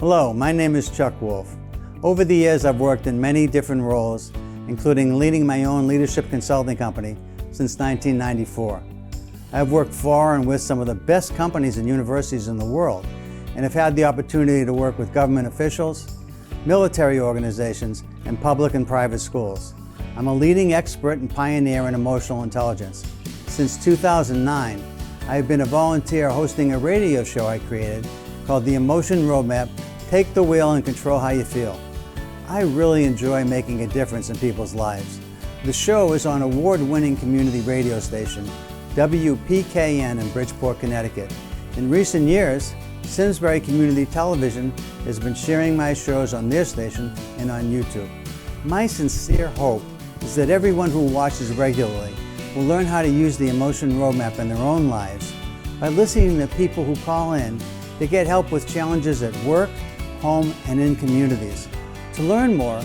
Hello, my name is Chuck Wolf. Over the years, I've worked in many different roles, including leading my own leadership consulting company since 1994. I've worked for and with some of the best companies and universities in the world, and have had the opportunity to work with government officials, military organizations, and public and private schools. I'm a leading expert and pioneer in emotional intelligence. Since 2009, I have been a volunteer hosting a radio show I created called The Emotion Roadmap, Take the Wheel and Control How You Feel. I really enjoy making a difference in people's lives. The show is on award-winning community radio station, WPKN in Bridgeport, Connecticut. In recent years, Simsbury Community Television has been sharing my shows on their station and on YouTube. My sincere hope is that everyone who watches regularly will learn how to use the Emotion Roadmap in their own lives by listening to people who call in to get help with challenges at work, home, and in communities. To learn more,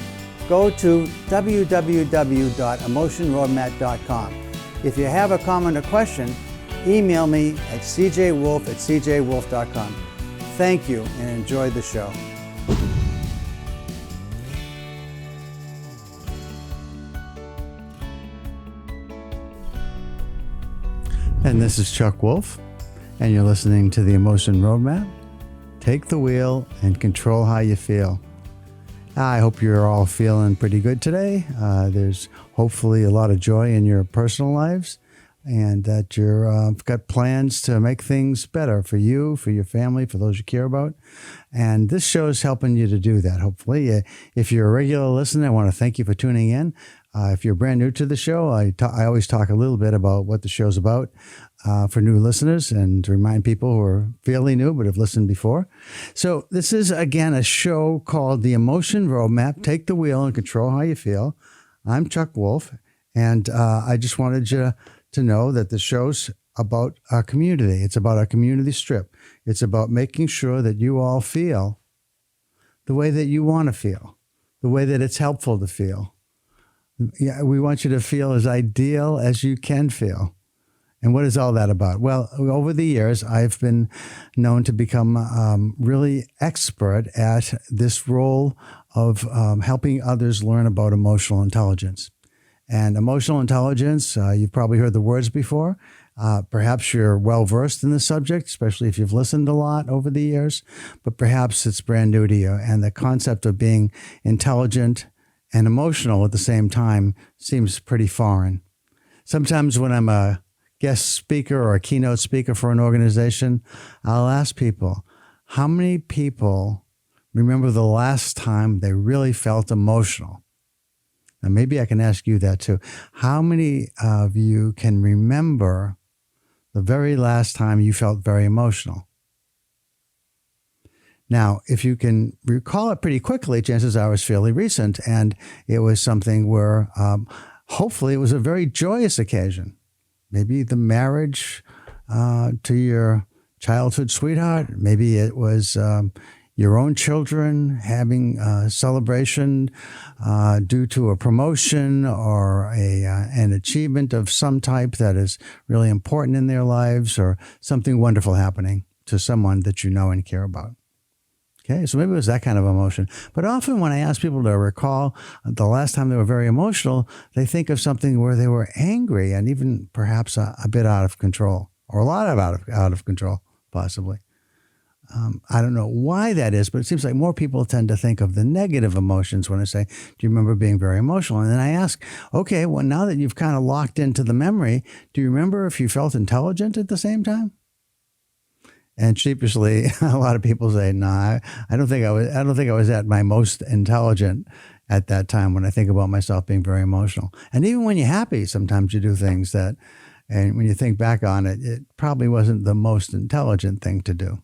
go to www.emotionroadmap.com. If you have a comment or question, email me at cjwolf@cjwolf.com. Thank you and enjoy the show. And this is Chuck Wolf, and you're listening to the Emotion Roadmap. Take the wheel and control how you feel. I hope you're all feeling pretty good today. There's hopefully a lot of joy in your personal lives, and that you've got plans to make things better for you, for your family, for those you care about. And this show is helping you to do that, hopefully. If you're a regular listener, I want to thank you for tuning in. If you're brand new to the show, I always talk a little bit about what the show's about for new listeners, and to remind people who are fairly new but have listened before. So this is, again, a show called The Emotion Roadmap, Take the Wheel and Control How You Feel. I'm Chuck Wolf, and I just wanted you to know that the show's about our community. It's about our community strip. It's about making sure that you all feel the way that you want to feel, the way that it's helpful to feel. Yeah, we want you to feel as ideal as you can feel. And what is all that about? Well, over the years, I've been known to become really expert at this role of helping others learn about emotional intelligence. And emotional intelligence, you've probably heard the words before. Perhaps you're well-versed in the subject, especially if you've listened a lot over the years, but perhaps it's brand new to you. And the concept of being intelligent and emotional at the same time seems pretty foreign. Sometimes when I'm a guest speaker or a keynote speaker for an organization, I'll ask people, how many people remember the last time they really felt emotional? And maybe I can ask you that too. How many of you can remember the very last time you felt very emotional? Now, if you can recall it pretty quickly, chances are it was fairly recent, and it was something where hopefully it was a very joyous occasion. Maybe the marriage to your childhood sweetheart. Maybe it was your own children having a celebration due to a promotion or an achievement of some type that is really important in their lives, or something wonderful happening to someone that you know and care about. Okay, so maybe it was that kind of emotion. But often when I ask people to recall the last time they were very emotional, they think of something where they were angry and even perhaps a bit out of control, or a lot of out of control, possibly. I don't know why that is, but it seems like more people tend to think of the negative emotions when I say, do you remember being very emotional? And then I ask, okay, well, now that you've kind of locked into the memory, do you remember if you felt intelligent at the same time? And sheepishly, a lot of people say, "No, I don't think I was at my most intelligent at that time." When I think about myself being very emotional, and even when you're happy, sometimes you do things that, and when you think back on it, it probably wasn't the most intelligent thing to do.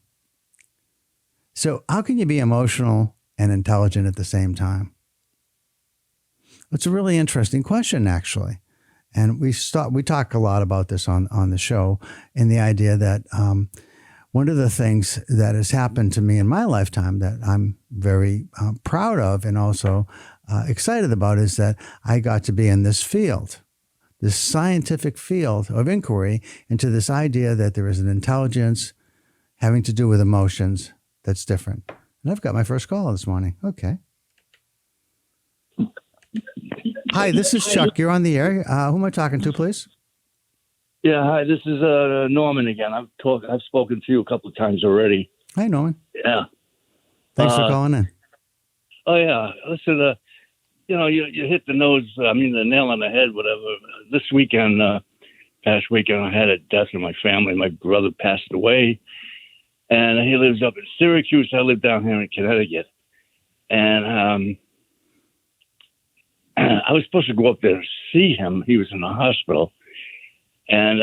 So, how can you be emotional and intelligent at the same time? It's a really interesting question, actually, and we talk a lot about this on the show, in the idea that. One of the things that has happened to me in my lifetime that I'm very proud of and also excited about is that I got to be in this field, this scientific field of inquiry into this idea that there is an intelligence having to do with emotions that's different. And I've got my first call this morning. Okay. Hi, this is Chuck. You're on the air. Who am I talking to, please? Yeah, hi. This is Norman again. I've spoken to you a couple of times already. Hi, Norman. Yeah. Thanks for calling in. Oh yeah. Listen, you hit the nail on the head. Whatever. This weekend, past weekend, I had a death in my family. My brother passed away, and he lives up in Syracuse. I live down here in Connecticut, and I was supposed to go up there to see him. He was in the hospital. And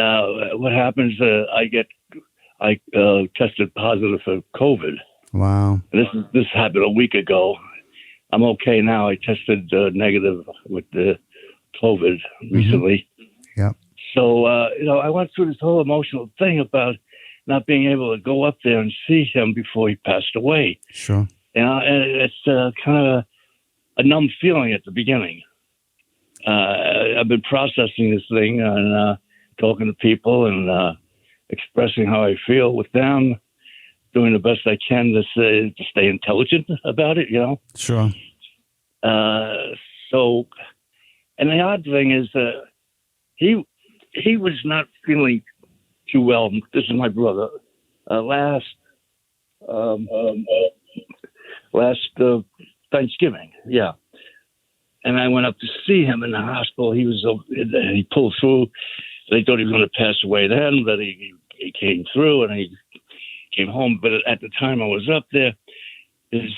what happens, I tested positive for COVID. Wow. This happened a week ago. I'm okay now. I tested negative with the COVID recently. Yep. So, I went through this whole emotional thing about not being able to go up there and see him before he passed away. Sure. And it's kind of a numb feeling at the beginning. I've been processing this thing and talking to people and expressing how I feel with them, doing the best I can to stay intelligent about it, Sure. So, and the odd thing is he was not feeling too well. This is my brother. Last Thanksgiving, yeah. And I went up to see him in the hospital. He pulled through. They thought he was going to pass away then, but he came through and he came home. But at the time I was up there, this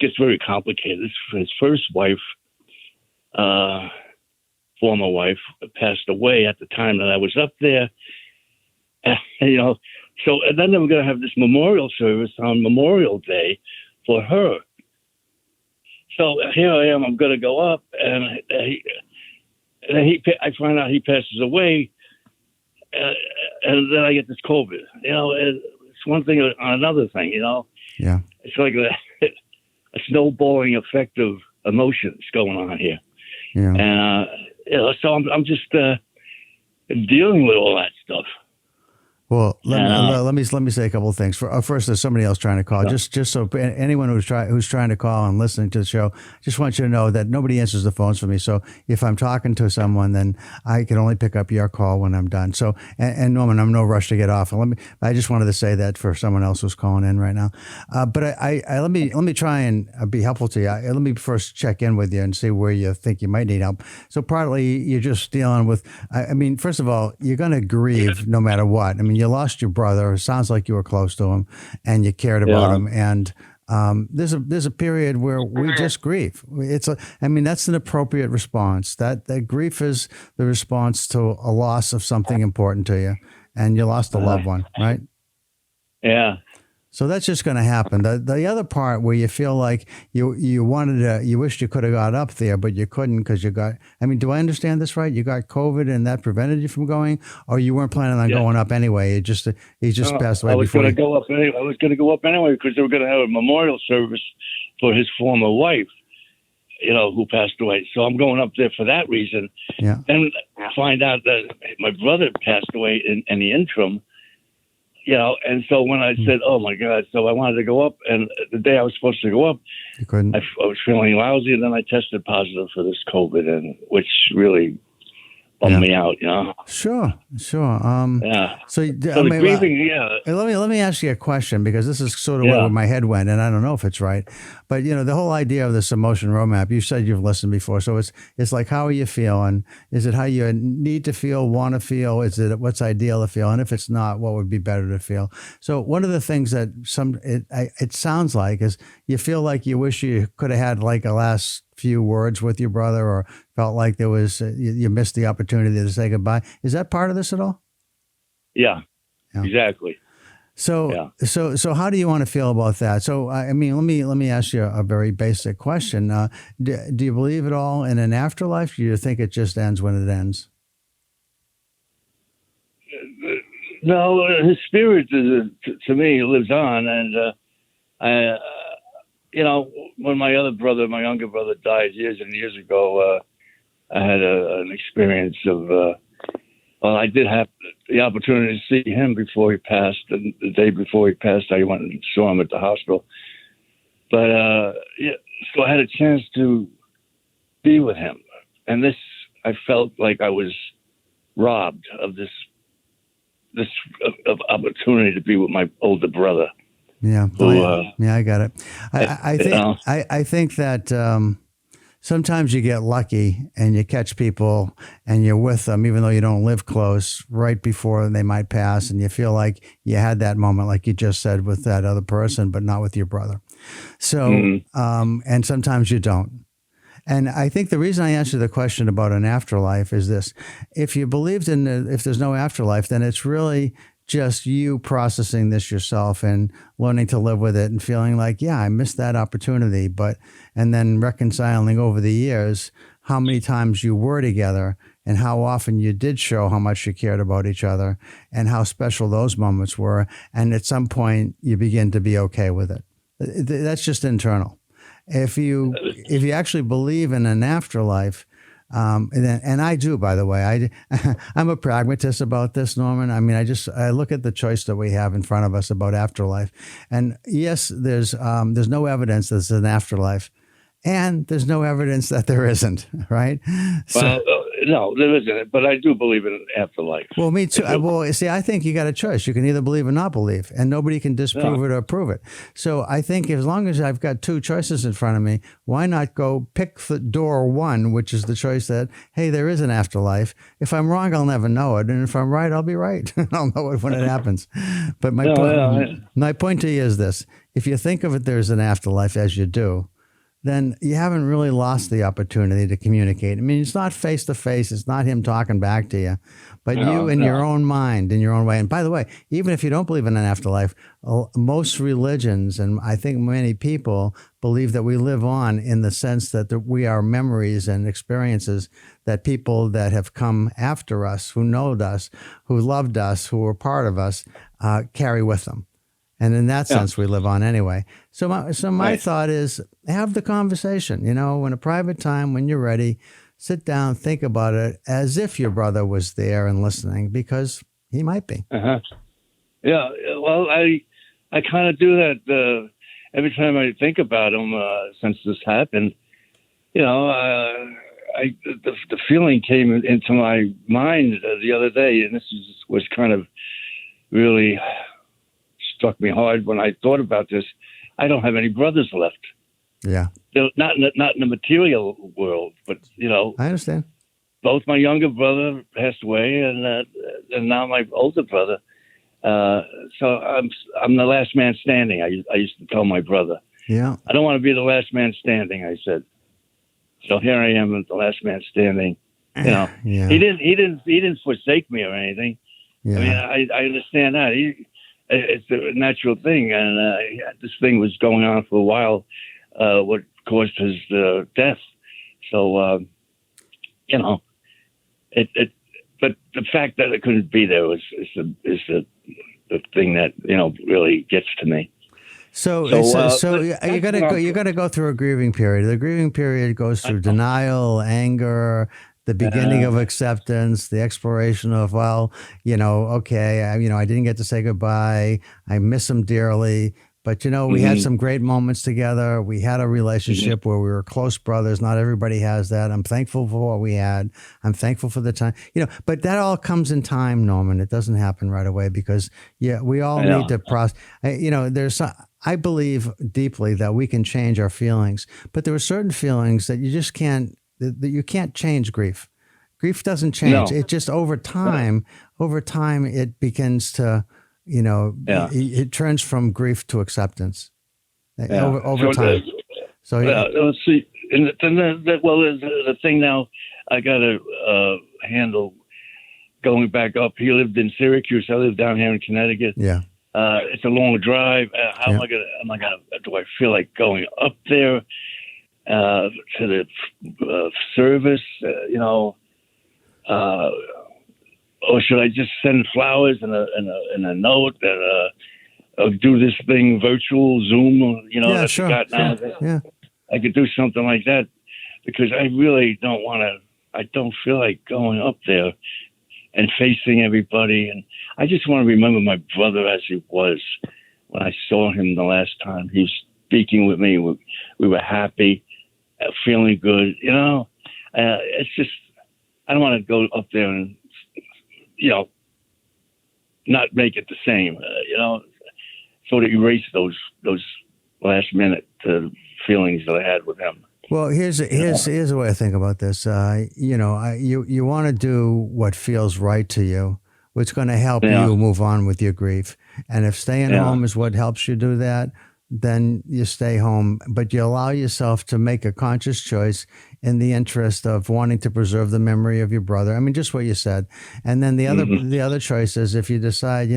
gets very complicated. His first wife, former wife, passed away at the time that I was up there. So and then they were going to have this memorial service on Memorial Day for her. So here I am. I'm going to go up, and I find out he passes away, and then I get this COVID. It's one thing on another thing. Yeah. It's like a snowballing effect of emotions going on here. Yeah. And so I'm just dealing with all that stuff. Well, let me say a couple of things. First, there's somebody else trying to call. Yeah. Just so anyone who's trying to call and listening to the show, just want you to know that nobody answers the phones for me. So if I'm talking to someone, then I can only pick up your call when I'm done. So and Norman, I'm no rush to get off. I just wanted to say that for someone else who's calling in right now. But let me try and be helpful to you. Let me first check in with you and see where you think you might need help. So partly you're just dealing with. First of all, you're going to grieve no matter what. You lost your brother. It sounds like you were close to him and you cared about him. And there's a period where we just grieve. That's an appropriate response. That grief is the response to a loss of something important to you. And you lost a loved one, right? Yeah. So that's just going to happen. The other part where you feel like you wished you could have got up there, but you couldn't because you got, do I understand this right? You got COVID and that prevented you from going, or you weren't planning on going up anyway? He just passed away. I was going to go up anyway. I was going to go up anyway because they were going to have a memorial service for his former wife, who passed away. So I'm going up there for that reason. Yeah. And find out that my brother passed away in the interim. And so when I said, oh, my God, so I wanted to go up, and the day I was supposed to go up, you couldn't. I was feeling lousy, and then I tested positive for this COVID, and which really bummed me out, Sure. Yeah. So the grieving, yeah. Let me ask you a question, because this is sort of where my head went, and I don't know if it's right. But the whole idea of this emotion roadmap, you said you've listened before, so it's like, how are you feeling? Is it how you need to feel, want to feel? Is it what's ideal to feel? And if it's not, what would be better to feel? So one of the things that it sounds like is you feel like you wish you could have had like a last few words with your brother, or felt like there was you missed the opportunity to say goodbye. Is that part of this at all? Yeah. Exactly. So how do you want to feel about that? So let me ask you a very basic question. Do you believe at all in an afterlife? Do you think it just ends when it ends? No, his spirit to me lives on, and when my younger brother died years and years ago, I had an experience of Well, I did have the opportunity to see him before he passed, and the day before he passed, I went and saw him at the hospital. But yeah, so I had a chance to be with him, and this I felt like I was robbed of this of opportunity to be with my older brother. Yeah, yeah, I got it. I think that sometimes you get lucky and you catch people and you're with them, even though you don't live close, right before they might pass, and you feel like you had that moment, like you just said, with that other person, but not with your brother. So, and sometimes you don't. And I think the reason I answered the question about an afterlife is this: if you believed in, if there's no afterlife, then it's really just you processing this yourself and learning to live with it and feeling like, yeah, I missed that opportunity, and then reconciling over the years how many times you were together and how often you did show how much you cared about each other and how special those moments were. And at some point you begin to be okay with it. That's just internal. If you actually believe in an afterlife, and I do, by the way, I'm a pragmatist about this, Norman. I mean, I look at the choice that we have in front of us about afterlife, and yes, there's no evidence there's an afterlife, and there's no evidence that there isn't, right? Well, no, there isn't, but I do believe in an afterlife. Well, me too. Well, see, I think you got a choice. You can either believe or not believe, and nobody can disprove it or prove it. So I think as long as I've got two choices in front of me, why not go pick the door one, which is the choice that, hey, there is an afterlife. If I'm wrong, I'll never know it. And if I'm right, I'll be right. I'll know it when it happens. But my point to you is this. If you think of it, there's an afterlife, as you do, then you haven't really lost the opportunity to communicate. I mean, it's not face to face. It's not him talking back to you, but you in your own mind, in your own way. And by the way, even if you don't believe in an afterlife, most religions, and I think many people, believe that we live on in the sense that we are memories and experiences that people that have come after us, who know us, who loved us, who were part of us, carry with them. And in that sense, we live on anyway. So my thought is, have the conversation, in a private time when you're ready, sit down, think about it as if your brother was there and listening, because he might be. Uh-huh. Yeah. Well, I kind of do that every time I think about him since this happened. The feeling came into my mind the other day, and this was kind of really struck me hard when I thought about this. I don't have any brothers left. Yeah. Not in the material world, but I understand. Both my younger brother passed away, and now my older brother. So I'm the last man standing. I used to tell my brother. Yeah. I don't want to be the last man standing, I said. So here I am, the last man standing. Yeah. He didn't forsake me or anything. Yeah. I mean, I understand that. It's a natural thing, and this thing was going on for a while. What caused his death? So But the fact that it couldn't be there is the thing that really gets to me. So you got to go through a grieving period. The grieving period goes through denial, anger, the beginning of acceptance, the exploration of, okay, I didn't get to say goodbye. I miss him dearly. But, we had some great moments together. We had a relationship where we were close brothers. Not everybody has that. I'm thankful for what we had. I'm thankful for the time, but that all comes in time, Norman. It doesn't happen right away because, we all need to process. I believe deeply that we can change our feelings, but there are certain feelings that you just can't, that you can't change grief. Grief doesn't change. No. It just over time, it begins to, it turns from grief to acceptance over time. Let's see. And the thing now I got to handle going back up. He lived in Syracuse. I live down here in Connecticut. Yeah. It's a long drive. How am I gonna? Do I feel like going up there to the service? Or should I just send flowers and a note and do this thing virtual Zoom? Sure. Yeah. I could do something like that because I really don't want to. I don't feel like going up there. and facing everybody. And I just want to remember my brother as he was when I saw him the last time. He was speaking with me. We were happy, feeling good. It's just, I don't want to go up there and, not make it the same, sort of erase those last minute feelings that I had with him. Well, here's the way I think about this. You want to do what feels right to you, what's going to help you move on with your grief. And if staying home is what helps you do that, then you stay home. But you allow yourself to make a conscious choice in the interest of wanting to preserve the memory of your brother. I mean, just what you said. And then the other choice is if you decide,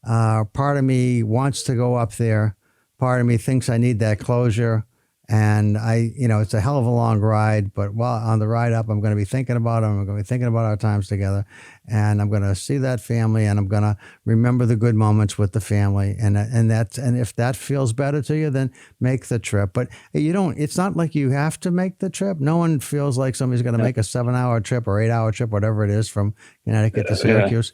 part of me wants to go up there, part of me thinks I need that closure. And it's a hell of a long ride, but on the ride up, I'm going to be thinking about him. I'm going to be thinking about our times together, and I'm going to see that family, and I'm going to remember the good moments with the family. And if that feels better to you, then make the trip. But it's not like you have to make the trip. No one feels like somebody's going to make a 7-hour trip or 8-hour trip, whatever it is, from Connecticut to Syracuse.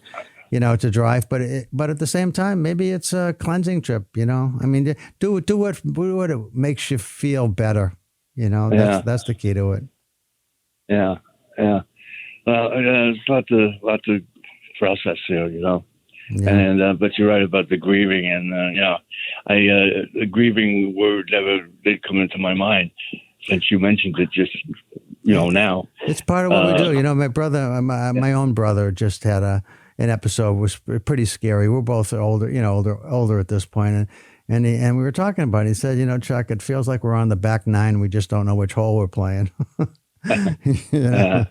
To drive, but at the same time, maybe it's a cleansing trip. I mean, do what makes you feel better. That's the key to it. Yeah. Well, there's a lot to process here. Yeah. And but you're right about the grieving, and the grieving word never did come into my mind since you mentioned it. Just now, it's part of what we do. My brother, my own brother, just had an episode was pretty scary. We're both older at this point, and we were talking about it. He said, Chuck, it feels like we're on the back nine. We just don't know which hole we're playing. Yeah.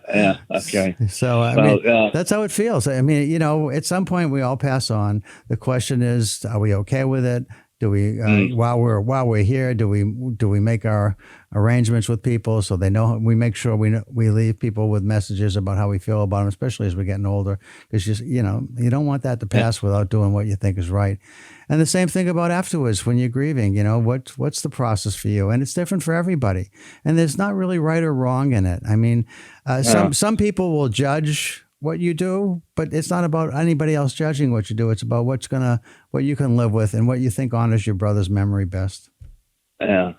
Okay. So that's how it feels. I mean, at some point we all pass on. The question is, are we okay with it? Do we while we're here? Do we make our arrangements with people so they know? We make sure we leave people with messages about how we feel about them, especially as we're getting older, because you don't want that to pass without doing what you think is right. And the same thing about afterwards when you're grieving. What's the process for you? And it's different for everybody. And there's not really right or wrong in it. I mean, some people will judge what you do, but it's not about anybody else judging what you do. It's about what you can live with and what you think honors your brother's memory best. Yeah.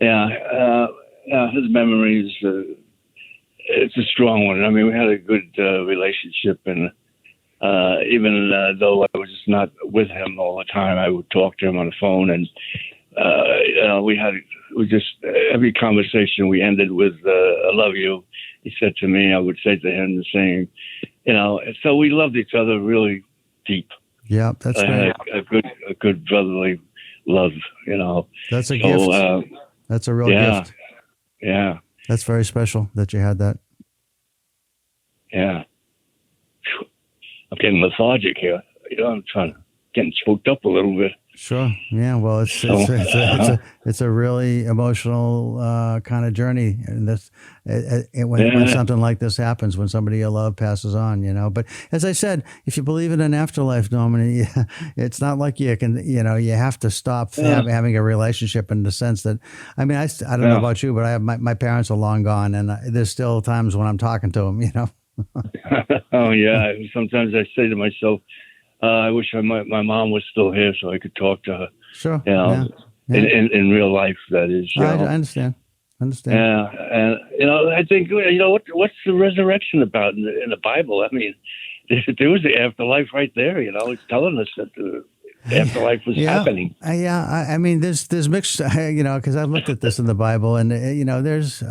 His memory is it's a strong one. I mean, we had a good relationship, and even though I was just not with him all the time, I would talk to him on the phone, and every conversation we ended with "I love you." He said to me, I would say to him the same, so we loved each other really deep. Yeah, that's great. A good brotherly love, That's a gift. That's a real gift. Yeah. That's very special that you had that. Yeah. I'm getting lethargic here. I'm getting choked up a little bit. Sure. Yeah. Well, it's a really emotional kind of journey, and when something like this happens, when somebody you love passes on, But as I said, if you believe in an afterlife, Norman, it's not like you can, you have to stop having a relationship in the sense that, I mean, I don't know about you, but I have my parents are long gone, and there's still times when I'm talking to them, Oh yeah. Sometimes I say to myself, I wish my mom was still here so I could talk to her. Sure. In real life, that is. I understand. Yeah, and I think what's the resurrection about in the Bible? I mean, there was the afterlife right there. It's telling us that the afterlife was happening. I mean, there's mixed. Because I've looked at this in the Bible, and there's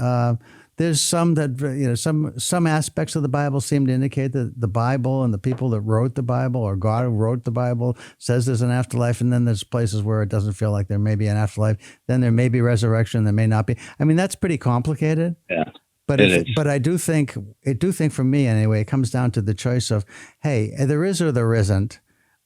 some that some aspects of the Bible seem to indicate that the Bible and the people that wrote the Bible, or God who wrote the Bible, says there's an afterlife, and then there's places where it doesn't feel like there may be an afterlife. Then there may be resurrection, there may not be. I mean, that's pretty complicated. Yeah. But I do think for me anyway, it comes down to the choice of, hey, there is or there isn't.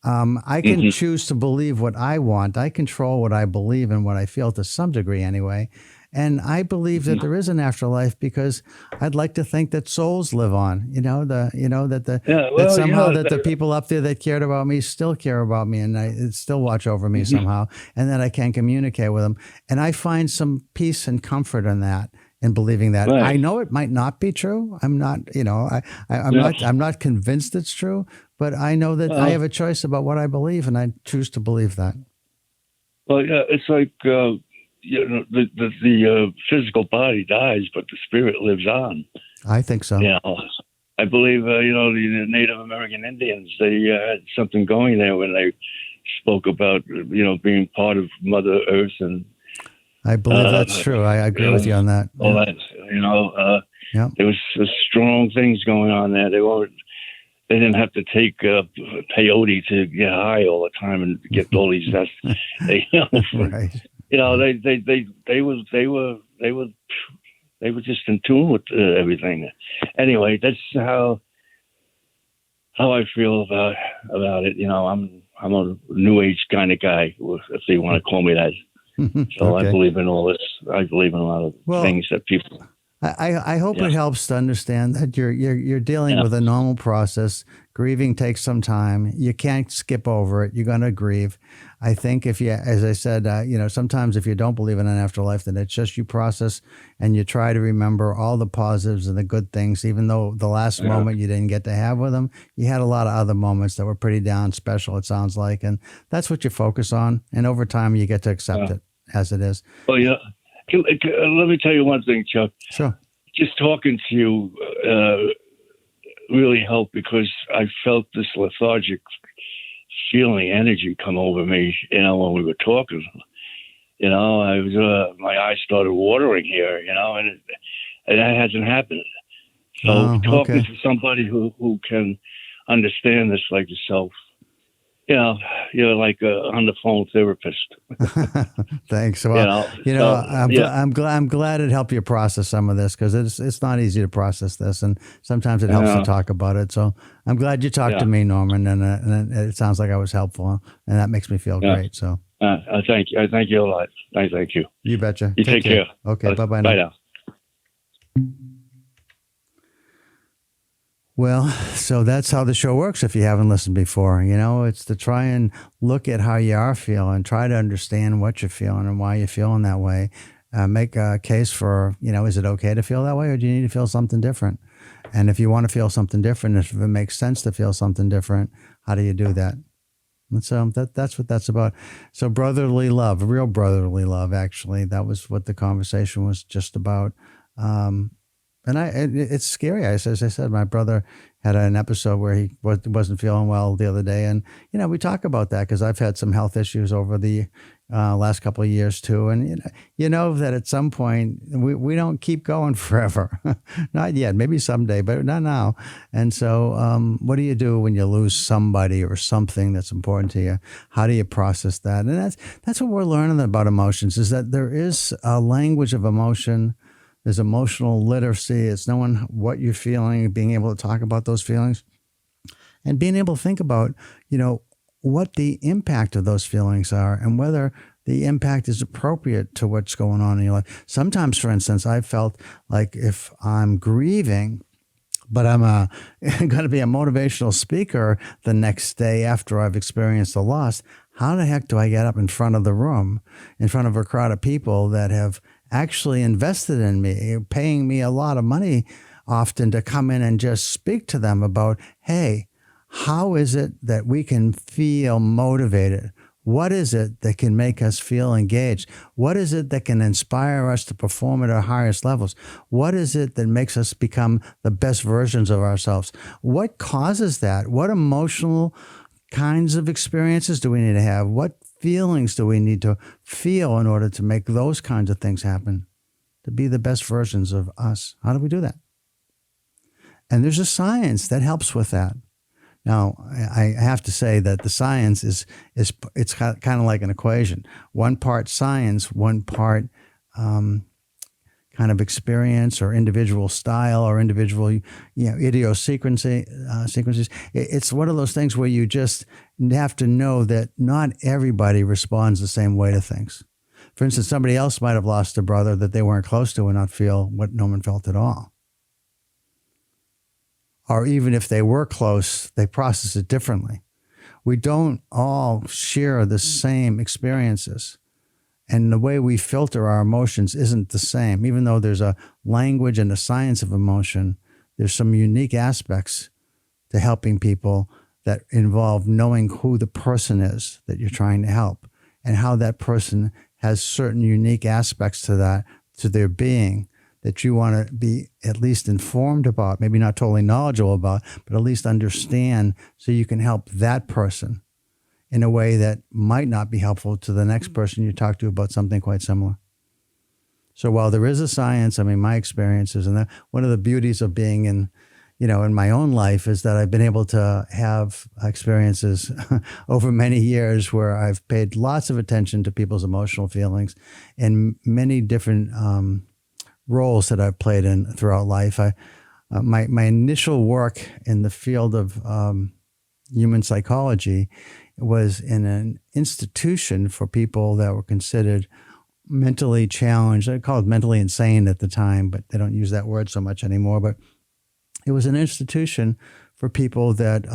I can choose to believe what I want. I control what I believe and what I feel to some degree anyway. And I believe that there is an afterlife because I'd like to think that souls live on, that the people up there that cared about me still care about me, and still watch over me somehow, and that I can communicate with them. And I find some peace and comfort in that, in believing that. Right. I know it might not be true. I'm not, I'm not convinced it's true, but I know that I have a choice about what I believe, and I choose to believe that. Well, yeah, it's like the physical body dies, but the spirit lives on. I think so. Yeah, I believe the Native American Indians, they had something going there when they spoke about being part of Mother Earth, and I believe that's true. I agree with you on that. All that, there was strong things going on there. They didn't have to take peyote to get high all the time and get all these vests. Right. They were just in tune with everything. Anyway, that's how I feel about it. I'm a new age kind of guy, if they want to call me that. So okay. I believe in all this. I believe in a lot of things that people. I hope it helps to understand that you're dealing with a normal process. Grieving takes some time. You can't skip over it. You're going to grieve. I think if you, as I said, sometimes if you don't believe in an afterlife, then it's just you process and you try to remember all the positives and the good things, even though the last moment you didn't get to have with them. You had a lot of other moments that were pretty darn special, it sounds like. And that's what you focus on. And over time, you get to accept it as it is. Well, yeah. Let me tell you one thing, Chuck. Sure. Just talking to you really helped, because I felt this lethargic feeling, energy come over me, when we were talking. I was my eyes started watering here, and that hasn't happened. So talking to somebody who can understand this like yourself, you're like on the phone therapist. Thanks. Well, I'm glad it helped you process some of this, because it's not easy to process this, and sometimes it helps to talk about it. So I'm glad you talked to me, Norman, and it sounds like I was helpful, and that makes me feel great. So I thank you. I thank you a lot. I thank you. You betcha. You take care. Okay. Bye-bye now. Bye now. Well, so that's how the show works if you haven't listened before. It's to try and look at how you are feeling, try to understand what you're feeling and why you're feeling that way. Make a case for, is it okay to feel that way, or do you need to feel something different? And if you want to feel something different, if it makes sense to feel something different, how do you do that? And so that's what that's about. So brotherly love, real brotherly love, actually. That was what the conversation was just about. And it's scary. As I said, my brother had an episode where he wasn't feeling well the other day. And, we talk about that because I've had some health issues over the last couple of years too. And, that at some point we don't keep going forever. Not yet, maybe someday, but not now. And so what do you do when you lose somebody or something that's important to you? How do you process that? And that's what we're learning about emotions, is that there is a language of emotion. There's emotional literacy. It's knowing what you're feeling, being able to talk about those feelings, and being able to think about, what the impact of those feelings are and whether the impact is appropriate to what's going on in your life. Sometimes, for instance, I felt like if I'm grieving, but I'm going to be a motivational speaker the next day after I've experienced a loss, how the heck do I get up in front of the room, in front of a crowd of people that have actually invested in me, paying me a lot of money often to come in and just speak to them about, hey, how is it that we can feel motivated? What is it that can make us feel engaged? What is it that can inspire us to perform at our highest levels? What is it that makes us become the best versions of ourselves? What causes that? What emotional kinds of experiences do we need to have? What feelings do we need to feel in order to make those kinds of things happen, to be the best versions of us? How do we do that? And there's a science that helps with that. Now, I have to say that the science it's kind of like an equation. One part science, one part kind of experience or individual style or individual idiosyncrasies. It's one of those things where you just have to know that not everybody responds the same way to things. For instance, somebody else might have lost a brother that they weren't close to and not feel what Norman felt at all. Or even if they were close, they process it differently. We don't all share the same experiences. And the way we filter our emotions isn't the same. Even though there's a language and a science of emotion, there's some unique aspects to helping people that involve knowing who the person is that you're trying to help and how that person has certain unique aspects to that, to their being, that you want to be at least informed about, maybe not totally knowledgeable about, but at least understand so you can help that person in a way that might not be helpful to the next person you talk to about something quite similar. So while there is a science, I mean, my experiences, and one of the beauties of being in my own life is that I've been able to have experiences over many years where I've paid lots of attention to people's emotional feelings in many different roles that I've played in throughout life. My initial work in the field of human psychology was in an institution for people that were considered mentally challenged. I called it mentally insane at the time, but they don't use that word so much anymore. But it was an institution for people that,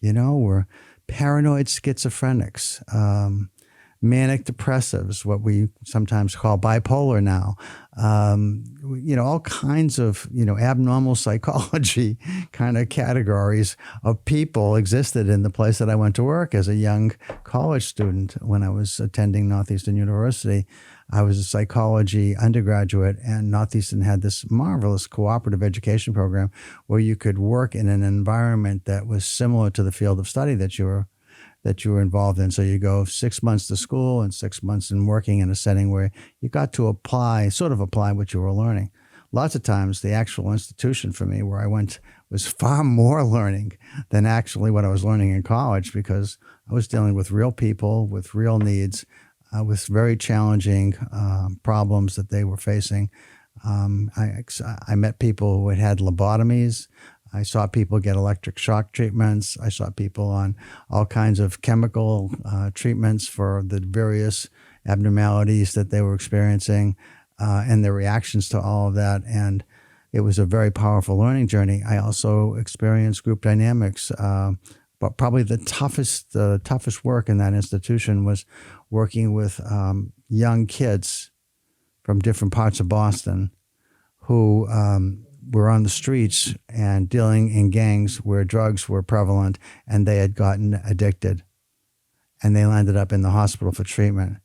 were paranoid schizophrenics, manic depressives, what we sometimes call bipolar now, all kinds of, abnormal psychology kind of categories of people existed in the place that I went to work as a young college student when I was attending Northeastern University. I was a psychology undergraduate, and Northeastern had this marvelous cooperative education program where you could work in an environment that was similar to the field of study that you were involved in. So you go 6 months to school and 6 months in working in a setting where you got to apply what you were learning. Lots of times the actual institution for me where I went was far more learning than actually what I was learning in college, because I was dealing with real people with real needs, with very challenging problems that they were facing. I met people who had lobotomies. I saw people get electric shock treatments. I saw people on all kinds of chemical treatments for the various abnormalities that they were experiencing and their reactions to all of that. And it was a very powerful learning journey. I also experienced group dynamics, but probably the toughest work in that institution was working with young kids from different parts of Boston who were on the streets and dealing in gangs where drugs were prevalent, and they had gotten addicted, and they landed up in the hospital for treatment.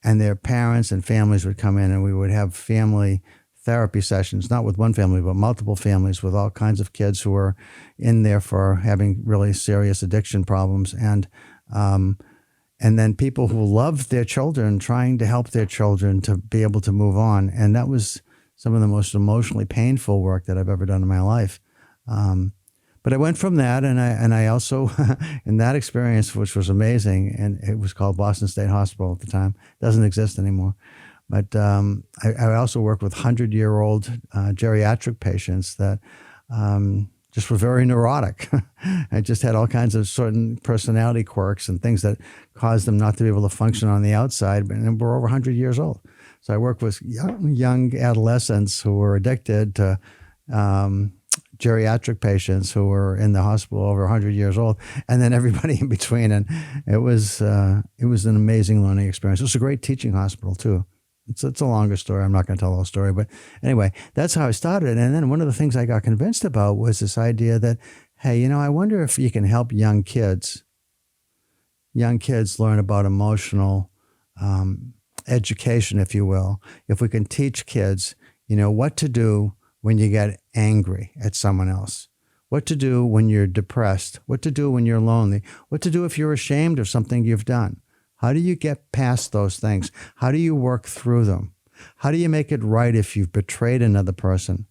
And their parents and families would come in, and we would have family therapy sessions, not with one family, but multiple families with all kinds of kids who were in there for having really serious addiction problems. And then people who loved their children, trying to help their children to be able to move on. And that was some of the most emotionally painful work that I've ever done in my life. But I went from that, and I also, in that experience, which was amazing, and it was called Boston State Hospital at the time, doesn't exist anymore. But I also worked with 100-year-old geriatric patients that just were very neurotic. I just had all kinds of certain personality quirks and things that caused them not to be able to function on the outside, and we're over 100 years old. So I worked with young adolescents who were addicted to geriatric patients who were in the hospital over 100 years old, and then everybody in between. And it was an amazing learning experience. It was a great teaching hospital too. It's a longer story. I'm not going to tell the whole story, but anyway, that's how I started. And then one of the things I got convinced about was this idea that, hey, I wonder if you can help young kids learn about emotional education, if you will. If we can teach kids, what to do when you get angry at someone else, what to do when you're depressed, what to do when you're lonely, what to do if you're ashamed of something you've done. How do you get past those things? How do you work through them? How do you make it right if you've betrayed another person?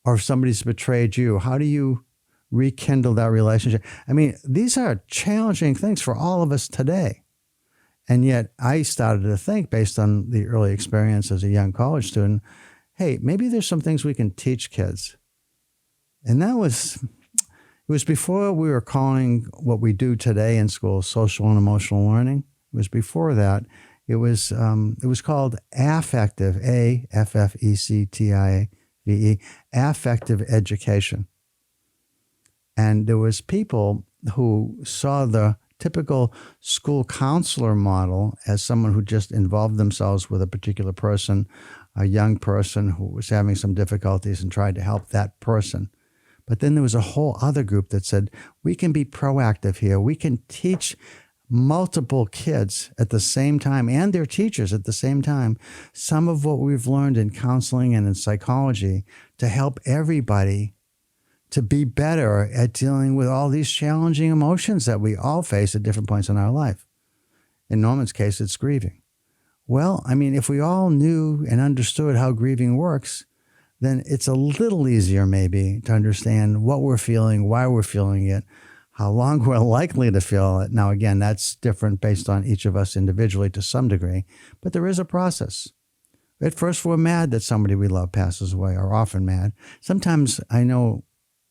Or if somebody's betrayed you, how do you rekindle that relationship? I mean, these are challenging things for all of us today. And yet I started to think, based on the early experience as a young college student, hey, maybe there's some things we can teach kids. And it was before we were calling what we do today in school social and emotional learning. It was before that. It was called affective, AFFECTIVE, affective education. And there was people who saw the typical school counselor model as someone who just involved themselves with a particular person, a young person who was having some difficulties and tried to help that person. But then there was a whole other group that said, we can be proactive here. We can teach multiple kids at the same time and their teachers at the same time some of what we've learned in counseling and in psychology to help everybody to be better at dealing with all these challenging emotions that we all face at different points in our life. In Norman's case, it's grieving. Well, I mean, if we all knew and understood how grieving works, then it's a little easier maybe to understand what we're feeling, why we're feeling it, how long we're likely to feel it. Now, again, that's different based on each of us individually to some degree, but there is a process. At first, we're mad that somebody we love passes away, or often mad. Sometimes I know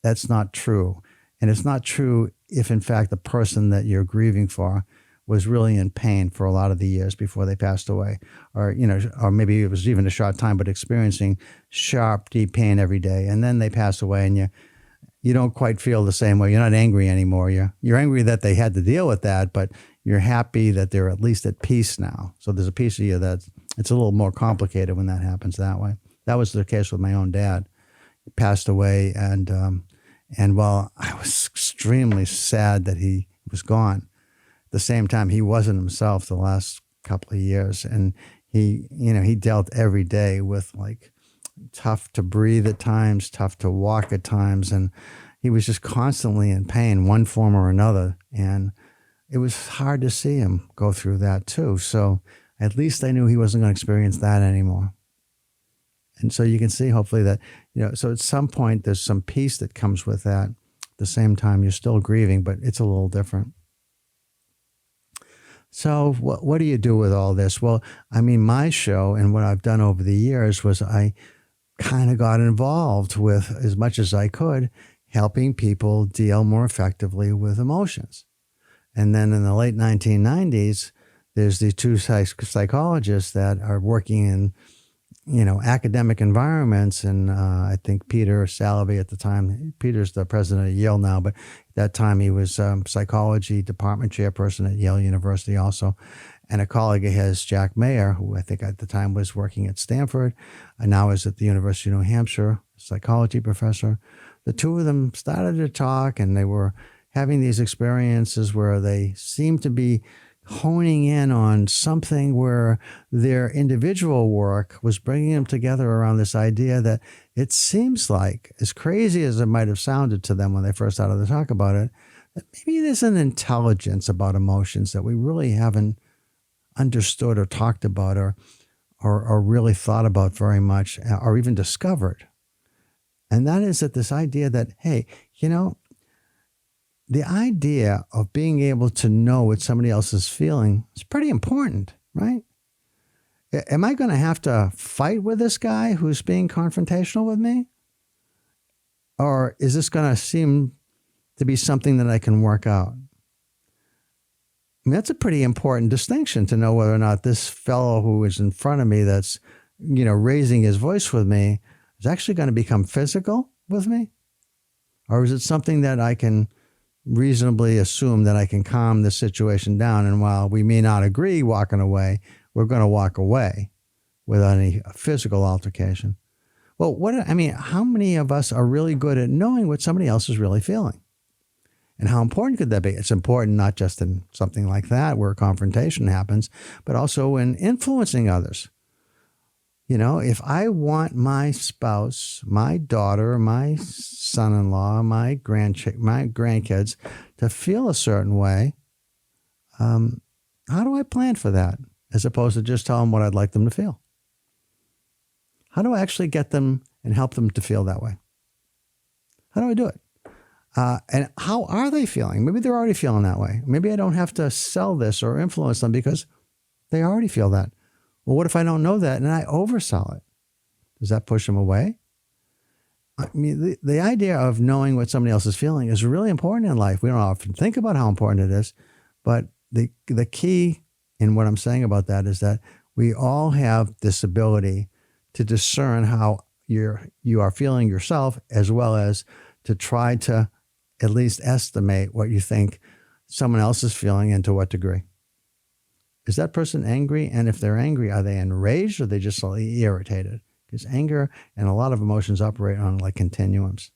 that's not true. And it's not true if, in fact, the person that you're grieving for was really in pain for a lot of the years before they passed away. Or, or maybe it was even a short time, but experiencing sharp, deep pain every day. And then they pass away and you don't quite feel the same way. You're not angry anymore. You're angry that they had to deal with that, but you're happy that they're at least at peace now. So there's a piece of you that it's a little more complicated when that happens that way. That was the case with my own dad. He passed away, and while I was extremely sad that he was gone, at the same time he wasn't himself the last couple of years, and he dealt every day with like tough to breathe at times, tough to walk at times. And he was just constantly in pain, one form or another. And it was hard to see him go through that too. So at least I knew he wasn't going to experience that anymore. And so you can see hopefully that, so at some point there's some peace that comes with that. At the same time, you're still grieving, but it's a little different. So what do you do with all this? Well, I mean, my show and what I've done over the years was I kind of got involved with, as much as I could, helping people deal more effectively with emotions. And then in the late 1990s, there's these two psychologists that are working in, academic environments. And I think Peter Salovey at the time, Peter's the president of Yale now, but at that time he was psychology department chairperson at Yale University also. And a colleague of his, Jack Mayer, who I think at the time was working at Stanford and now is at the University of New Hampshire, psychology professor. The two of them started to talk, and they were having these experiences where they seemed to be honing in on something where their individual work was bringing them together around this idea that it seems like, as crazy as it might have sounded to them when they first started to talk about it, that maybe there's an intelligence about emotions that we really haven't understood or talked about or really thought about very much, or even discovered. And that is that this idea that, hey, the idea of being able to know what somebody else is feeling is pretty important, right? Am I going to have to fight with this guy who's being confrontational with me? Or is this going to seem to be something that I can work out? I mean, that's a pretty important distinction, to know whether or not this fellow who is in front of me that's, raising his voice with me is actually going to become physical with me? Or is it something that I can reasonably assume that I can calm the situation down, and while we may not agree walking away, we're going to walk away without any physical altercation? Well, how many of us are really good at knowing what somebody else is really feeling? And how important could that be? It's important not just in something like that where confrontation happens, but also in influencing others. If I want my spouse, my daughter, my son-in-law, my grandkids to feel a certain way, how do I plan for that, as opposed to just tell them what I'd like them to feel? How do I actually get them and help them to feel that way? How do I do it? And how are they feeling? Maybe they're already feeling that way. Maybe I don't have to sell this or influence them because they already feel that. Well, what if I don't know that and I oversell it? Does that push them away? I mean, the idea of knowing what somebody else is feeling is really important in life. We don't often think about how important it is, but the key in what I'm saying about that is that we all have this ability to discern how you are feeling yourself, as well as to try to at least estimate what you think someone else is feeling and to what degree. Is that person angry? And if they're angry, are they enraged or are they just slightly irritated? Because anger and a lot of emotions operate on like continuums.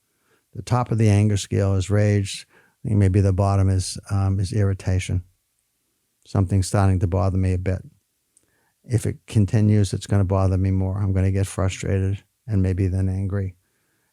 The top of the anger scale is rage. Maybe the bottom is irritation. Something's starting to bother me a bit. If it continues, it's going to bother me more. I'm going to get frustrated and maybe then angry.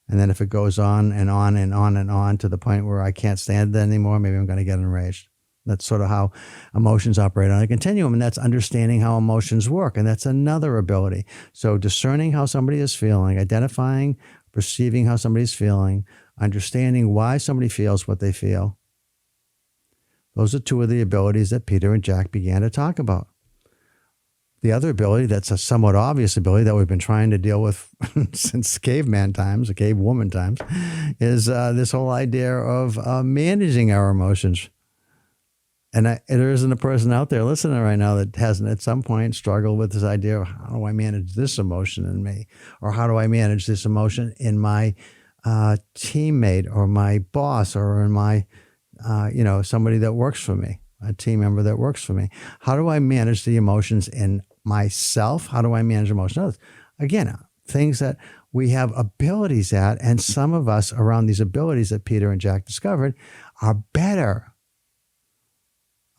And then if it goes on and on and on and on to the point where I can't stand it anymore, maybe I'm going to get enraged. That's sort of how emotions operate on a continuum, and that's understanding how emotions work, and that's another ability. So discerning how somebody is feeling, identifying, perceiving how somebody's feeling, understanding why somebody feels what they feel. Those are two of the abilities that Peter and Jack began to talk about. The other ability, that's a somewhat obvious ability that we've been trying to deal with since caveman times, or cavewoman times, is this whole idea of managing our emotions. And there isn't a person out there listening right now that hasn't at some point struggled with this idea of how do I manage this emotion in me? Or how do I manage this emotion in my teammate or my boss or in my, somebody that works for me, a team member that works for me? How do I manage the emotions in myself? How do I manage emotions in others? Again, things that we have abilities at, and some of us around these abilities that Peter and Jack discovered are better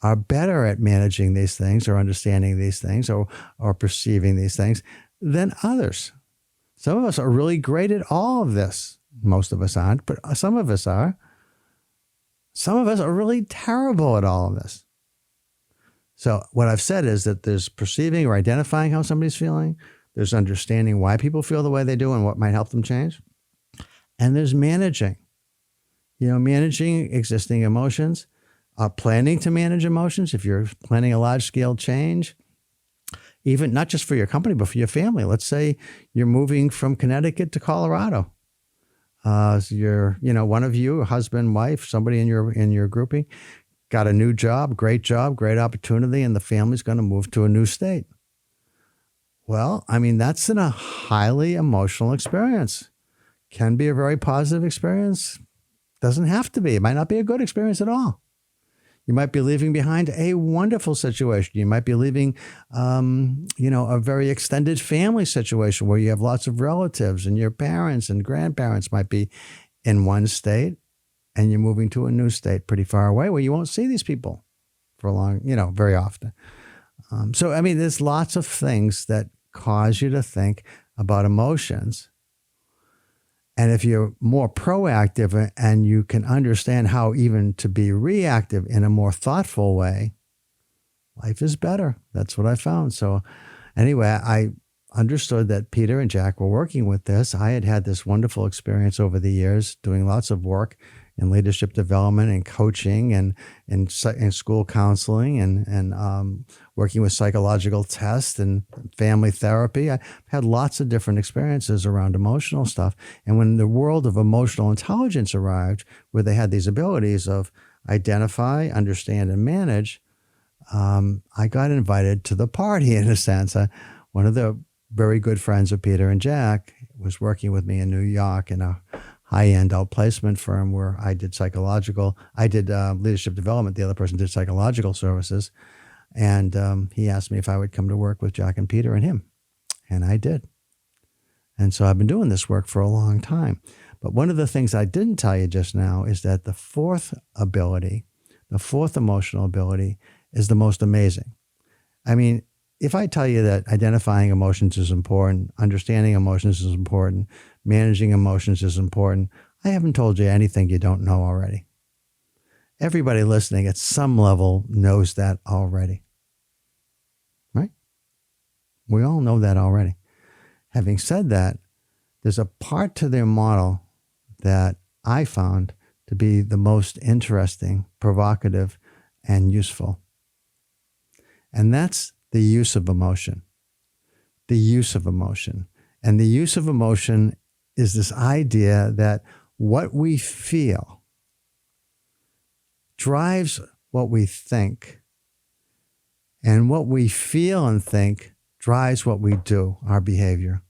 at managing these things or understanding these things or perceiving these things than others. Some of us are really great at all of this. Most of us aren't, but some of us are. Some of us are really terrible at all of this. So what I've said is that there's perceiving or identifying how somebody's feeling. There's understanding why people feel the way they do and what might help them change. And there's managing. Managing existing emotions. Planning to manage emotions. If you're planning a large-scale change, even not just for your company, but for your family. Let's say you're moving from Connecticut to Colorado. So you're, one of you, husband, wife, somebody in your grouping, got a new job, great opportunity, and the family's going to move to a new state. Well, that's a highly emotional experience. Can be a very positive experience. Doesn't have to be. It might not be a good experience at all. You might be leaving behind a wonderful situation. You might be leaving, a very extended family situation where you have lots of relatives and your parents and grandparents might be in one state and you're moving to a new state pretty far away where you won't see these people for a long, very often. There's lots of things that cause you to think about emotions. And if you're more proactive and you can understand how even to be reactive in a more thoughtful way, life is better. That's what I found. So anyway, I understood that Peter and Jack were working with this. I had this wonderful experience over the years doing lots of work in leadership development and coaching and in school counseling and working with psychological tests and family therapy. I had lots of different experiences around emotional stuff. And when the world of emotional intelligence arrived, where they had these abilities of identify, understand, and manage, I got invited to the party in a sense. One of the very good friends of Peter and Jack was working with me in New York in a high-end outplacement firm where I did leadership development. The other person did psychological services. And he asked me if I would come to work with Jack and Peter and him. And I did. And so I've been doing this work for a long time. But one of the things I didn't tell you just now is that the fourth emotional ability is the most amazing. If I tell you that identifying emotions is important, understanding emotions is important, managing emotions is important, I haven't told you anything you don't know already. Everybody listening at some level knows that already, right? We all know that already. Having said that, there's a part to their model that I found to be the most interesting, provocative, and useful. And that's the use of emotion. The use of emotion. And the use of emotion is this idea that what we feel drives what we think. And what we feel and think drives what we do, our behavior.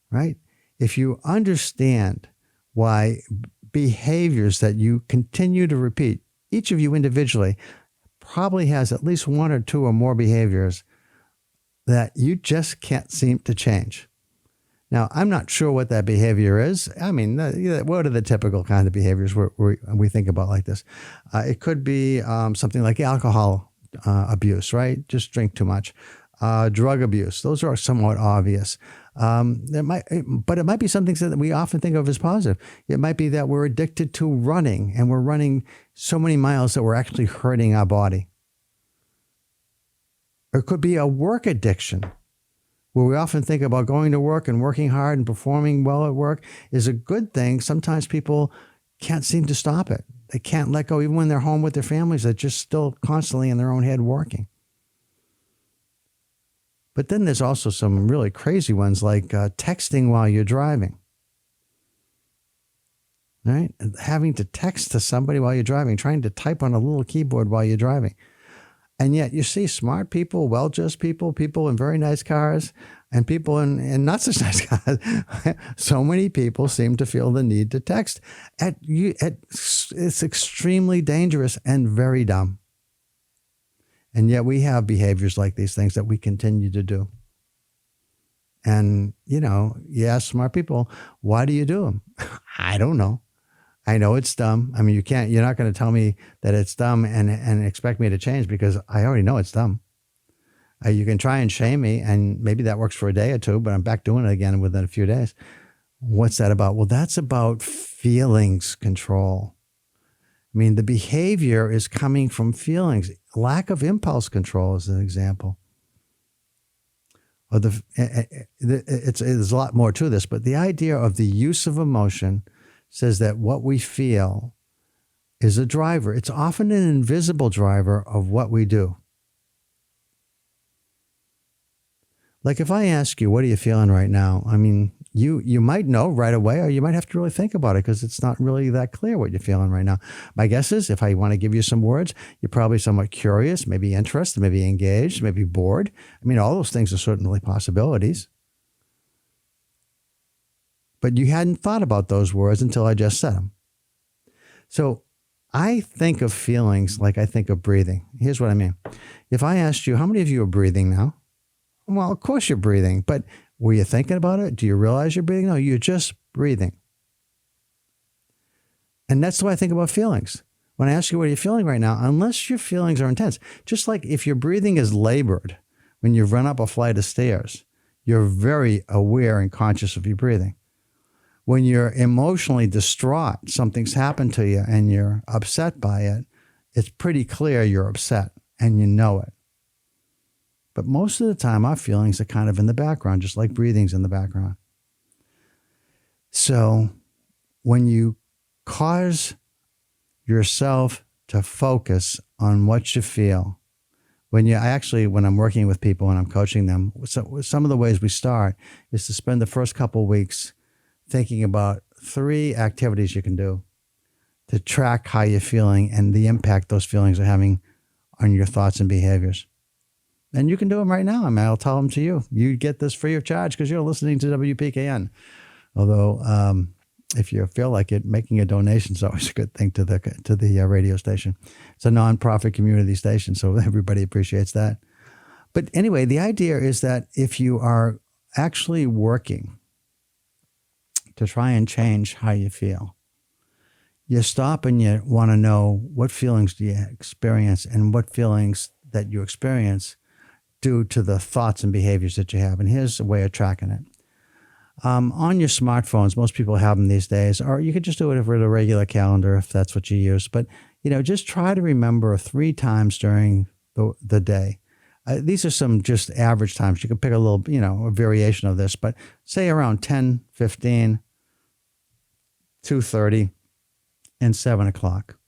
Right? If you understand why behaviors that you continue to repeat, each of you individually probably has at least one or two or more behaviors that you just can't seem to change. Now, I'm not sure what that behavior is. I mean, what are the typical kind of behaviors we think about like this? It could be something like alcohol abuse, right? Just drink too much. Drug abuse. Those are somewhat obvious. But it might be something that we often think of as positive. It might be that we're addicted to running, and we're running so many miles that we're actually hurting our body. Or it could be a work addiction, where we often think about going to work and working hard and performing well at work is a good thing. Sometimes people can't seem to stop it. They can't let go. Even when they're home with their families, they're just still constantly in their own head working. But then there's also some really crazy ones like texting while you're driving. Right? Having to text to somebody while you're driving, trying to type on a little keyboard while you're driving. And yet you see smart people, well-dressed people, people in very nice cars, and people in not such nice cars. So many people seem to feel the need to text. It's extremely dangerous and very dumb. And yet we have behaviors like these things that we continue to do. And, you ask smart people, why do you do them? I don't know. I know it's dumb. I mean, you're not going to tell me that it's dumb and expect me to change, because I already know it's dumb. You can try and shame me, and maybe that works for a day or two, but I'm back doing it again within a few days. What's that about? Well, that's about feelings control. I mean, the behavior is coming from feelings. Lack of impulse control is an example. Or there's a lot more to this, but the idea of the use of emotion says that what we feel is a driver. It's often an invisible driver of what we do. Like if I ask you, what are you feeling right now? I mean, you might know right away, or you might have to really think about it, because it's not really that clear what you're feeling right now. My guess is, if I want to give you some words, you're probably somewhat curious, maybe interested, maybe engaged, maybe bored. I mean, all those things are certainly possibilities. But you hadn't thought about those words until I just said them. So I think of feelings like I think of breathing. Here's what I mean. If I asked you, how many of you are breathing now? Well, of course you're breathing, but were you thinking about it? Do you realize you're breathing? No, you're just breathing. And that's the way I think about feelings. When I ask you, what are you feeling right now? Unless your feelings are intense, just like if your breathing is labored, when you run up a flight of stairs, you're very aware and conscious of your breathing. When you're emotionally distraught, something's happened to you and you're upset by it, it's pretty clear you're upset and you know it. But most of the time, our feelings are kind of in the background, just like breathing's in the background. So when you cause yourself to focus on what you feel, when I'm working with people and I'm coaching them, so some of the ways we start is to spend the first couple of weeks thinking about 3 activities you can do to track how you're feeling and the impact those feelings are having on your thoughts and behaviors. And you can do them right now. I mean, I'll tell them to you. You get this free of charge because you're listening to WPKN. Although, if you feel like it, making a donation is always a good thing to the radio station. It's a nonprofit community station, so everybody appreciates that. But anyway, the idea is that if you are actually working to try and change how you feel, you stop and you want to know, what feelings do you experience, and what feelings that you experience due to the thoughts and behaviors that you have. And here's a way of tracking it. On your smartphones, most people have them these days, or you could just do it with a regular calendar if that's what you use. But, just try to remember 3 times during the day. These are some just average times. You can pick a little, a variation of this, but say around 10, 15, 2:30, and 7 o'clock.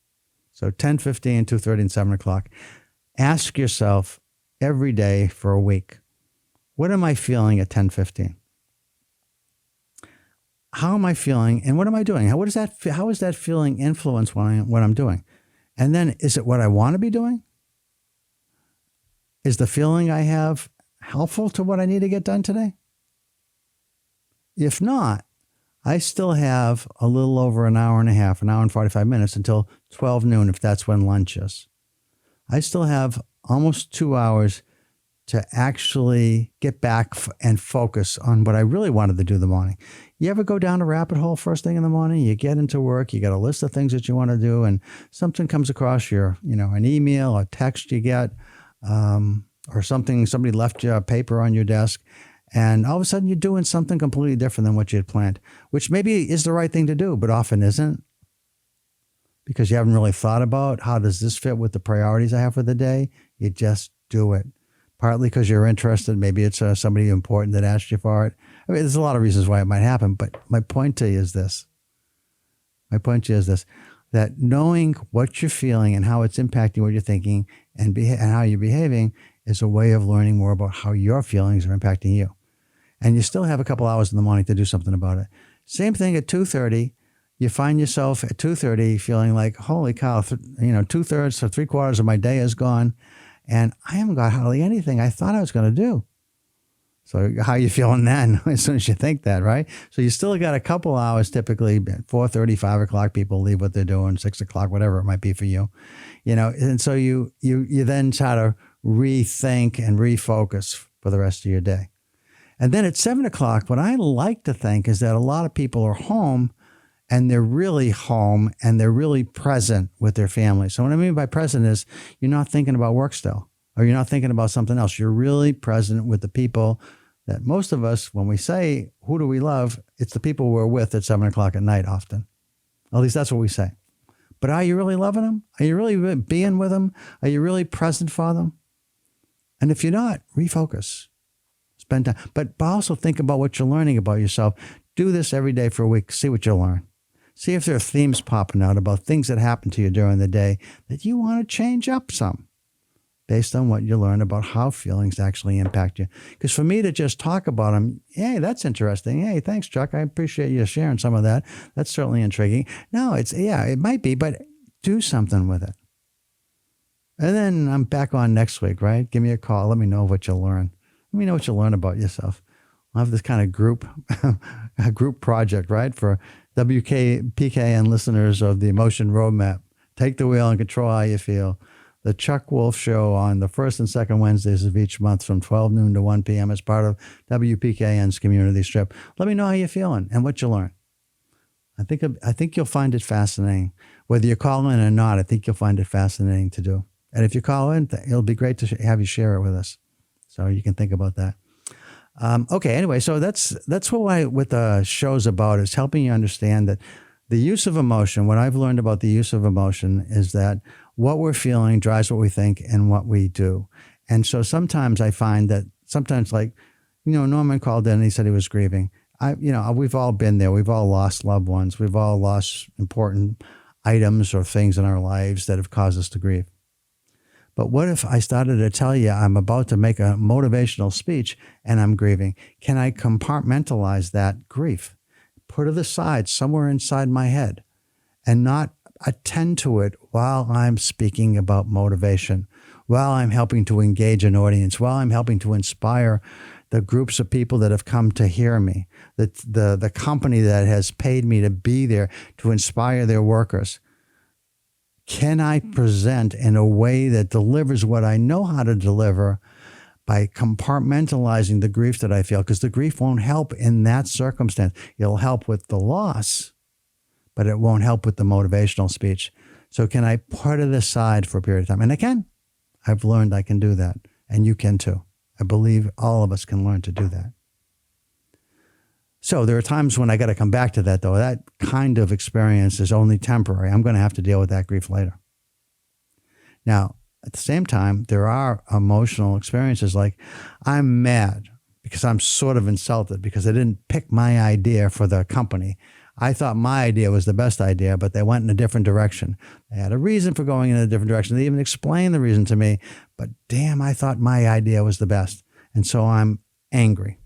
So 10, 15, 2:30, and 7 o'clock. Ask yourself every day for a week, what am I feeling at 10:15? How am I feeling, and what am I doing? How is that feeling influence what I'm doing? And then, is it what I want to be doing? Is the feeling I have helpful to what I need to get done today? If not, I still have a little over an hour and a half, an hour and 45 minutes until 12 noon, if that's when lunch is. I still have almost 2 hours to actually get back and focus on what I really wanted to do in the morning. You ever go down a rabbit hole first thing in the morning? You get into work, you got a list of things that you want to do, and something comes across your, an email, a text you get, or something, somebody left you a paper on your desk, and all of a sudden you're doing something completely different than what you had planned, which maybe is the right thing to do, but often isn't, because you haven't really thought about how does this fit with the priorities I have for the day. You just do it. Partly because you're interested. Maybe it's somebody important that asked you for it. I mean, there's a lot of reasons why it might happen, but my point to you is this. That knowing what you're feeling and how it's impacting what you're thinking and how you're behaving is a way of learning more about how your feelings are impacting you. And you still have a couple hours in the morning to do something about it. Same thing at 2:30. You find yourself at 2:30 feeling like, holy cow, 2/3 or 3/4 of my day is gone. And I haven't got hardly anything I thought I was going to do. So how are you feeling then as soon as you think that, right? So you still got a couple hours typically, 4:30, 5 o'clock, people leave what they're doing, 6 o'clock, whatever it might be for you. And so you then try to rethink and refocus for the rest of your day. And then at 7 o'clock, what I like to think is that a lot of people are home and they're really home and they're really present with their family. So what I mean by present is you're not thinking about work still, or you're not thinking about something else. You're really present with the people that most of us, when we say, who do we love? It's the people we're with at 7 o'clock at night often. At least that's what we say. But are you really loving them? Are you really being with them? Are you really present for them? And if you're not, refocus. Spend time. But also think about what you're learning about yourself. Do this every day for a week. See what you'll learn. See if there are themes popping out about things that happen to you during the day that you want to change up some based on what you learn about how feelings actually impact you. Because for me to just talk about them, hey, that's interesting. Hey, thanks, Chuck. I appreciate you sharing some of that. That's certainly intriguing. No, it might be, but do something with it. And then I'm back on next week, right? Give me a call. Let me know what you learn. Let me know what you learn about yourself. I'll have this kind of a group project, right? For WKPK and listeners of the Emotion Roadmap. Take the wheel and control how you feel. The Chuck Wolf Show on the first and second Wednesdays of each month from 12 noon to 1 p.m. as part of WPKN's Community Strip. Let me know how you're feeling and what you learn. I think you'll find it fascinating. Whether you call in or not, I think you'll find it fascinating to do. And if you call in, it'll be great to have you share it with us. So you can think about that. Okay, anyway, so that's what the show's about, is helping you understand that the use of emotion, what I've learned about the use of emotion is that what we're feeling drives what we think and what we do. And so sometimes I find that Norman called in and he said he was grieving. We've all been there. We've all lost loved ones. We've all lost important items or things in our lives that have caused us to grieve. But what if I started to tell you I'm about to make a motivational speech and I'm grieving? Can I compartmentalize that grief, put it aside somewhere inside my head, and not attend to it while I'm speaking about motivation, while I'm helping to engage an audience, while I'm helping to inspire the groups of people that have come to hear me, the company that has paid me to be there to inspire their workers? Can I present in a way that delivers what I know how to deliver by compartmentalizing the grief that I feel? Because the grief won't help in that circumstance. It'll help with the loss, but it won't help with the motivational speech. So can I put it aside for a period of time? And I can. I've learned I can do that. And you can too. I believe all of us can learn to do that. So there are times when I got to come back to that, though. That kind of experience is only temporary. I'm going to have to deal with that grief later. Now, at the same time, there are emotional experiences like I'm mad because I'm sort of insulted because they didn't pick my idea for the company. I thought my idea was the best idea, but they went in a different direction. They had a reason for going in a different direction. They even explained the reason to me, but damn, I thought my idea was the best. And so I'm angry.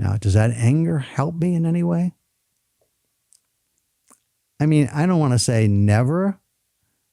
Now, does that anger help me in any way? I mean, I don't want to say never,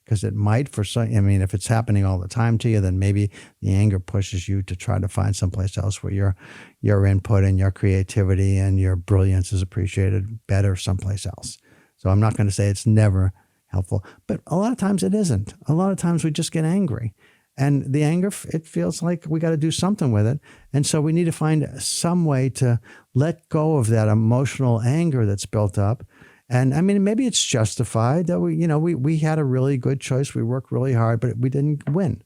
because it might for some, I mean, if it's happening all the time to you, then maybe the anger pushes you to try to find someplace else where your input and your creativity and your brilliance is appreciated better someplace else. So I'm not going to say it's never helpful, but a lot of times it isn't. A lot of times we just get angry, and the anger, it feels like we got to do something with it. And so we need to find some way to let go of that emotional anger that's built up. And I mean, maybe it's justified that we had a really good choice. We worked really hard, but we didn't win.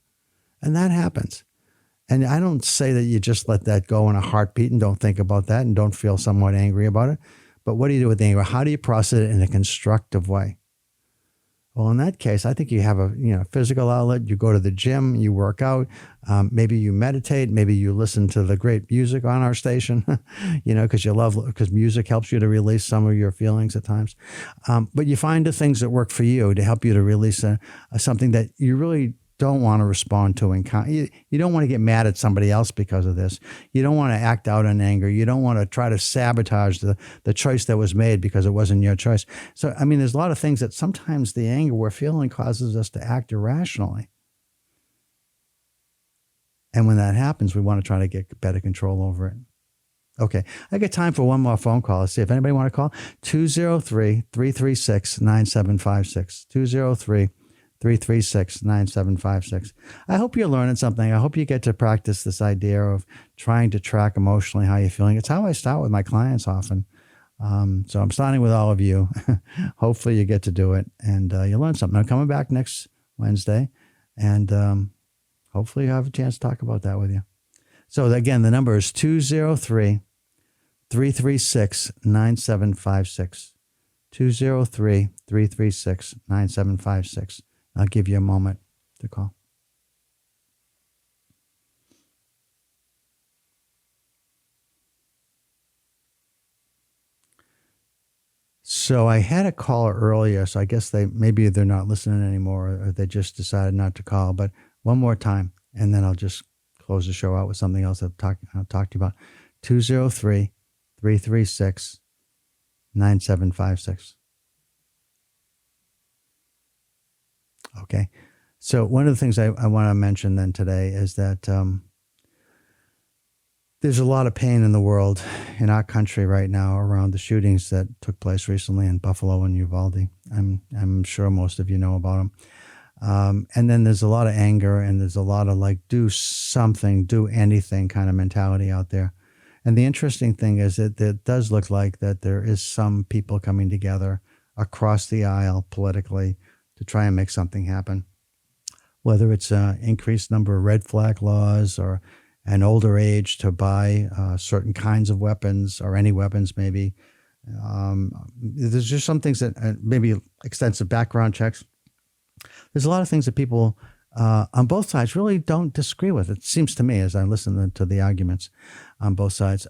And that happens. And I don't say that you just let that go in a heartbeat and don't think about that and don't feel somewhat angry about it. But what do you do with the anger? How do you process it in a constructive way? Well, in that case, I think you have a physical outlet. You go to the gym, you work out, maybe you meditate, maybe you listen to the great music on our station, because music helps you to release some of your feelings at times. But you find the things that work for you to help you to release something that you really don't want to respond to. You don't want to get mad at somebody else because of this. You don't want to act out in anger. You don't want to try to sabotage the choice that was made because it wasn't your choice. So, I mean, there's a lot of things that sometimes the anger we're feeling causes us to act irrationally. And when that happens, we want to try to get better control over it. Okay, I got time for one more phone call. Let's see if anybody want to call. 203-336-9756. 203-336-9756. I hope you're learning something. I hope you get to practice this idea of trying to track emotionally how you're feeling. It's how I start with my clients often. So I'm starting with all of you. Hopefully you get to do it and you learn something. I'm coming back next Wednesday, and hopefully you have a chance to talk about that with you. So again, the number is 203-336-9756. 203-336-9756. I'll give you a moment to call. So I had a caller earlier, so I guess maybe they're not listening anymore, or they just decided not to call. But one more time, and then I'll just close the show out with something else I'll talk to you about. 203-336-9756. Okay. So one of the things I want to mention then today is that there's a lot of pain in the world, in our country right now, around the shootings that took place recently in Buffalo and Uvalde. I'm sure most of you know about them. And then there's a lot of anger, and there's a lot of do something, do anything kind of mentality out there. And the interesting thing is that it does look like that there is some people coming together across the aisle politically to try and make something happen, whether it's an increased number of red flag laws or an older age to buy certain kinds of weapons, or any weapons maybe. There's just some things that maybe extensive background checks. There's a lot of things that people on both sides really don't disagree with. It seems to me as I listen to the arguments on both sides.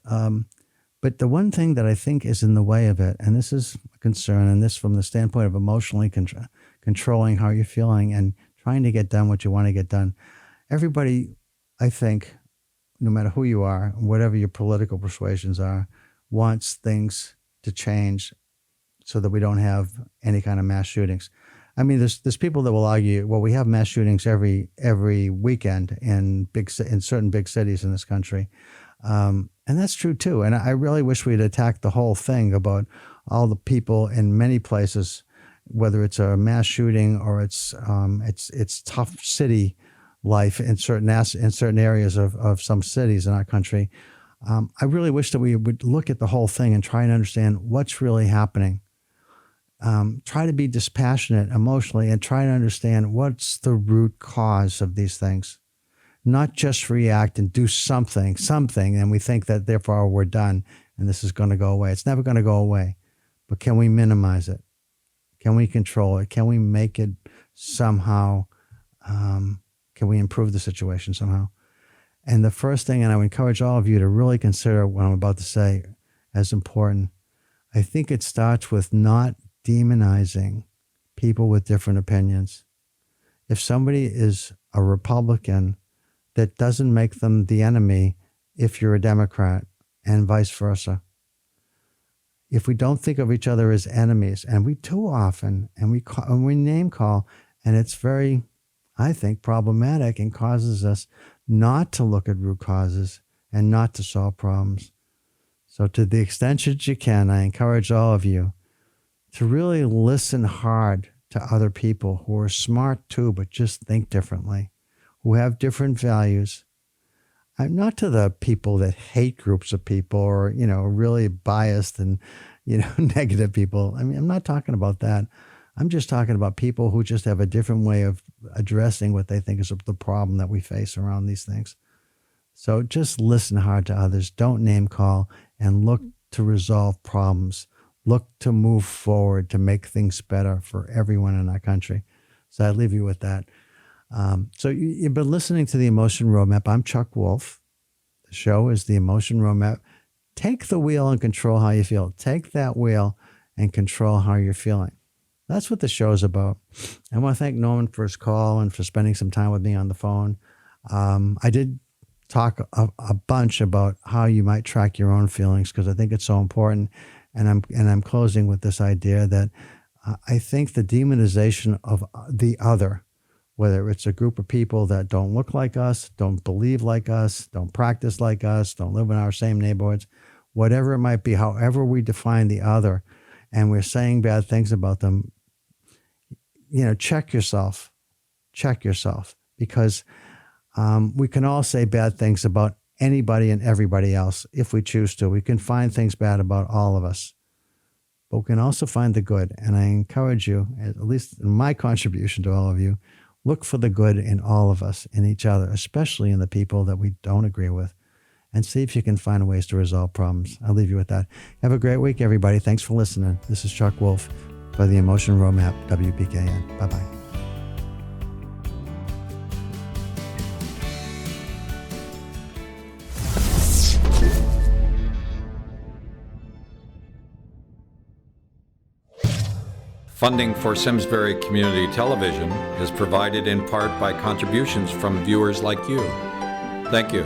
But the one thing that I think is in the way of it, and this is a concern, and this from the standpoint of emotionally controlling how you're feeling and trying to get done what you want to get done. Everybody, I think, no matter who you are, whatever your political persuasions are, wants things to change so that we don't have any kind of mass shootings. I mean, there's people that will argue, well, we have mass shootings every weekend in certain big cities in this country. And that's true too. And I really wish we'd attack the whole thing about all the people in many places, whether it's a mass shooting or it's tough city life in certain areas of some cities in our country. I really wish that we would look at the whole thing and try and understand what's really happening. Try to be dispassionate emotionally and try to understand what's the root cause of these things. Not just react and do something, and we think that therefore we're done and this is going to go away. It's never going to go away. But can we minimize it? Can we control it? Can we make it somehow? Can we improve the situation somehow? And the first thing, and I would encourage all of you to really consider what I'm about to say as important, I think it starts with not demonizing people with different opinions. If somebody is a Republican, that doesn't make them the enemy if you're a Democrat, and vice versa. If we don't think of each other as enemies, and we too often, and we name call And it's very, I think, problematic and causes us not to look at root causes and not to solve problems. So to the extent that you can, I encourage all of you to really listen hard to other people who are smart too, but just think differently, who have different values. I'm not to the people that hate groups of people or, really biased and, negative people. I mean, I'm not talking about that. I'm just talking about people who just have a different way of addressing what they think is the problem that we face around these things. So just listen hard to others. Don't name call, and look to resolve problems. Look to move forward to make things better for everyone in our country. So I leave you with that. So you've been listening to the Emotion Roadmap. I'm Chuck Wolf. The show is the Emotion Roadmap. Take the wheel and control how you feel. Take that wheel and control how you're feeling. That's what the show is about. I want to thank Norman for his call and for spending some time with me on the phone. I did talk a bunch about how you might track your own feelings because I think it's so important. And I'm closing with this idea that I think the demonization of the other, whether it's a group of people that don't look like us, don't believe like us, don't practice like us, don't live in our same neighborhoods, whatever it might be, however we define the other, and we're saying bad things about them, check yourself, because we can all say bad things about anybody and everybody else if we choose to. We can find things bad about all of us, but we can also find the good. And I encourage you, at least in my contribution to all of you, look for the good in all of us, in each other, especially in the people that we don't agree with, and see if you can find ways to resolve problems. I'll leave you with that. Have a great week, everybody. Thanks for listening. This is Chuck Wolf for the Emotion Roadmap, WBKN. Bye-bye. Funding for Simsbury Community Television is provided in part by contributions from viewers like you. Thank you.